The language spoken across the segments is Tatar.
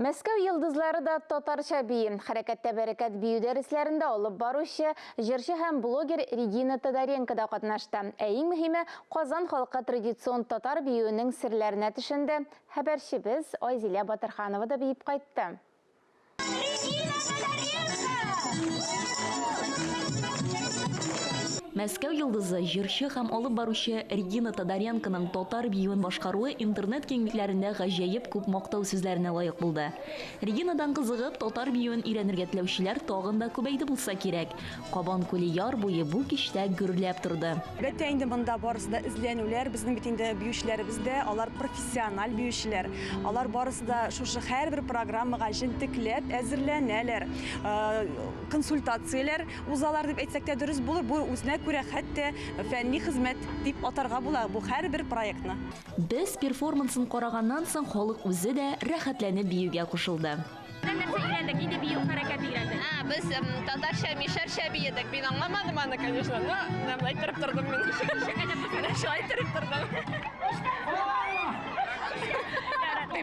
Мәскәү йылдызлары да татарча бейін. Хәрәкәттә бәрәкәт бию дәресләрендә алып баручы җырчы һәм блогер Регина Тодоренко да катнашты. Ең мөһиме, Казан халкы традицион татар биюенең серләренә төшенде. Хәбәрчебез Айзилә Батырханова да биеп кайтты. Мәскәү йылдызы җырчы һәм алып баручы Регина Тодоренконың татар биюен башкаруы интернет киңлекләрендә гаҗәеп күп мактау сүзләренә лаек булды. Регинадан кызыгып, татар биюен өйрәнергә теләүчеләр тагын да күбәйде булса кирәк. Кабан күле яр буе бу кичтә гөрләп торды. Бәттә инде монда барысы да эзләнүләр, безнең бит инде биючеләребездә, алар профессиональ биючеләр. Алар барысы да шушы һәрбер программага җентекләп әзерләнәләр. Консультацияләр узалар дип әйтсәк тә дөрес булыр. Бу үзенә күрә хәтта фәнни хезмәт дип атарга була бу һәрбер проектны. Без перформансын караганнан соң халык үзе дә рәхәтләнеп биюгә кушылды. Biz tatarcha, mишәрчә биедек. Мин аңламадым аны, конечно. Но әйттереп тордым мин. Әйттереп тордым.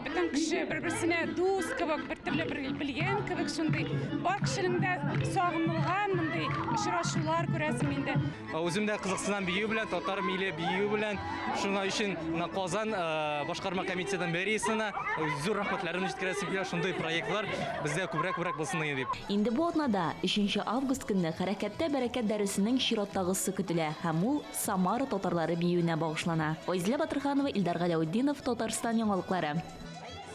Бөтен кеше бер-берсенә дус кебек, бер төрле белгән кебек шундый бар кешенең дә сагынылган мондый очрашулар күрәсем инде. Үземдә кызыксынам бию белән, татар миле бию белән. Шуңа өчен Казан башкарма комитетының бәрисенә зур рәхмәтләрен җиткерәсем килә. Шундый проектлар бездә күбрәк булсын дип. Инде бу атнада 3 август көнне хәрәкәттә бәрәкәт дәресенең чираттагысы көтелә һәм ул Самара татарлары биюенә багышлана. Айзилә Батырханова, Илдар Галәүддинов, Татарстан яңалыклары.